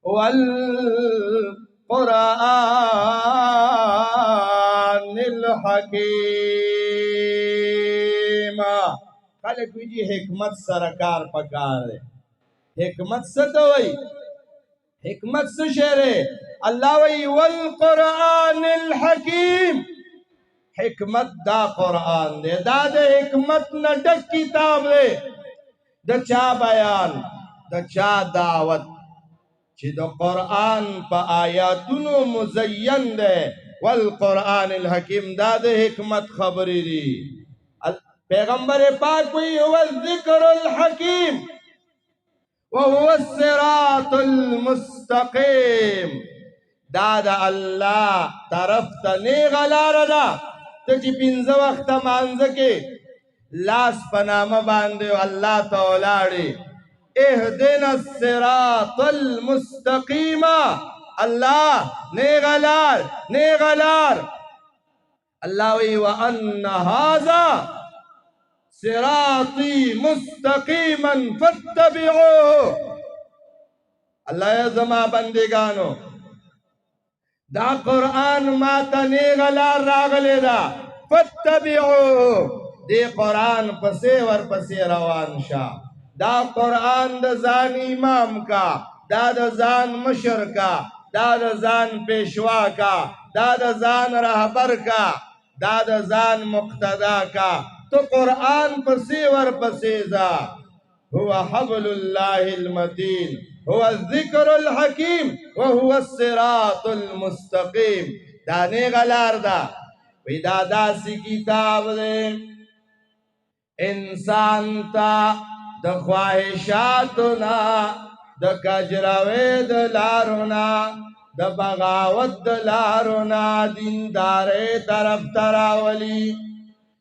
والقرآن الحكيم. خلق ویجی حکمت سرکار پکار ہے. حکمت ستوئی حکمت سشرے اللہ وی والقرآن الحکیم. حکمت دا قرآن دے دا دے حکمت نہ ڈک کتاب دے. دا چا بیان دا چا دعوت چی دا قرآن پا آیاتونو مزین دے. والقرآن الحکیم دا دے حکمت خبری دی. پیغمبر پاک وی هو الذکر الحکیم وهو الصراط المستقیم. دا دا اللہ طرف تا نیغ لار دا تجی پینز وقت مانزکی لاس پنام باندے اللہ تولاڑی اہدنا الصراط المستقیم. اللہ نیغ لار اللہ وی وَأَنَّ هَذَا صراطی مستقیما فاتبعوه. اللہ یزما بندگانو دا قرآن ماتا نیغ لار راغلے دا فاتبعوه. دے قرآن پسے ور پسے روان شا. دا قرآن دا زان امام کا دا دا زان مشر کا دا دا زان پیشوا کا دا دا زان رہبر کا دا دا زان مقتدا کا. تو قرآن پسے ور پسے زا. هو حبل اللہ المتین هو الذکر الحکیم وهو الصراط المستقیم. دانے غلار دا وی دادا سی کتاب دے انسان تا دا خواہشاتنا دا کجروے دا لارونا دا بغاوت دا لارونا دیندارے طرف تراولی.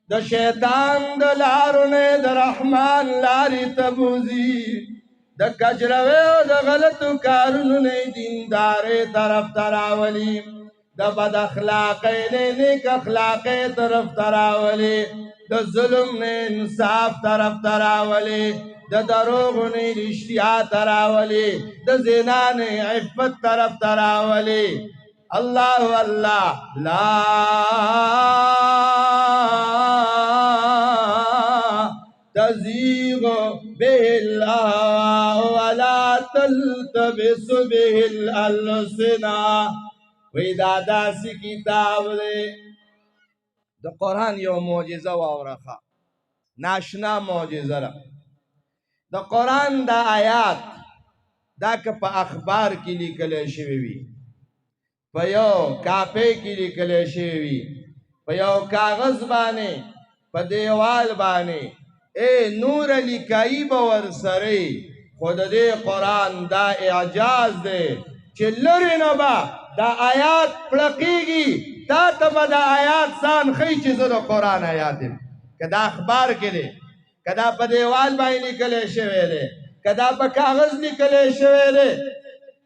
دا شیطان دا لارونے دا رحمان لاری تبوزی. دا کجروے و دا غلط کارنونے دیندارے طرف تراولی. دا بد اخلاقے نے نیک اخلاقے طرف تراولی. دا ظلم نے انصاف طرف تراولی. دا دروغ نے رشتیا تراولی. دا زنا نے عفت طرف تراولی. اللہ اللہ لا تزیغ به الأهواء ولا تلتبس به الألسنة. وی دادا سی کتاب دے دا قرآن یو معجزہ واورخا ناشنا معجزہ را. دا قرآن دا آیات دا که پا اخبار کی لکلے شوی پا یو کاپے کی لکلے شوی پا یو کاغذ بانے پا دیوال بانے اے نور لکائی باور سرے. خود دے قرآن دا اعجاز دے چلر نبا دا آیات پڑقیگی تا تبا دا آیات سان خی چیزو دا قرآن آیات دے. کدا اخبار کے دے کدا پا دیوال بائی لکلے شوے دے کدا پا کاغذ لکلے شوے دے.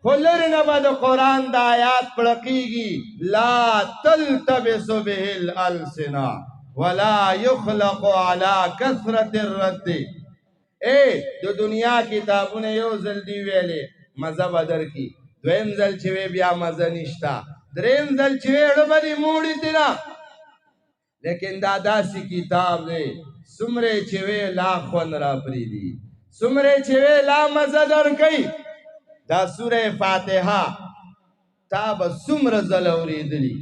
خلر نبا دا قرآن دا آیات پڑقیگی لا تلتبس به الالسنہ ولا يخلق على كثرة الرد. اے دو دنیا کتابوں یو زلدی ویلے مزہ بدر کی دویم زل چوے بیا مزہ نشتا دریم زل چوے ربدی موڑی تینا. لیکن دادا سی کتاب دے سمرے چوے لا خون را پریدی سمرے چوے لا مزہ در کئی. دا سورہ فاتحہ تا با سمر زل اوریدلی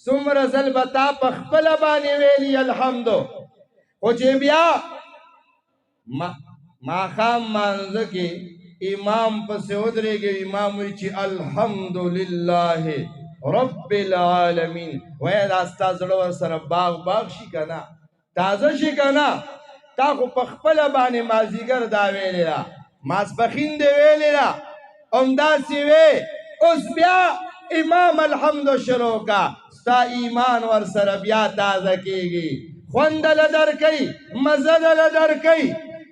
سمر زل بتا پخپل بانی ویلی الحمدو. خوچے بیا ما خام مانزکی امام پس ادرے گے امام ویچی الحمدللہ رب العالمین. وید آستا زڑور سر باغ شکنا تازہ شکنا تا خو پخپل بانی مازیگر دا ویلی را ماسپخین دے ویلی را امدا سی وی اس بیا امام الحمد شروع کا ستا ایمان ور سر بیا تازہ کی گی خوند لدر کئی مزد لدر کئی.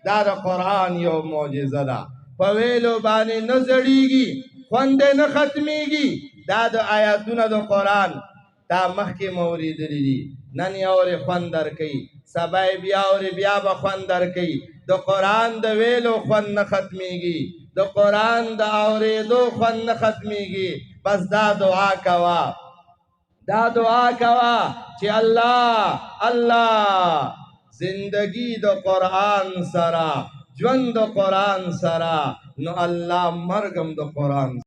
دا دا قرآن یو معجزہ دا پویلو بانے نزڑی گی خوند نختمی گی. دا دا آیاتون دا قرآن تا مخی موری دلی دی ننی اور خوندر کئی سبا بیا اور بیا به خوند درکوي د قرآن د ویلو خوند نه ختمیږي د قرآن د اورېدو خوند نه ختمیږي بس دا دعا کوه چې الله زندگی د قرآن سره ژوند د قرآن سره نو الله مرګم د قرآن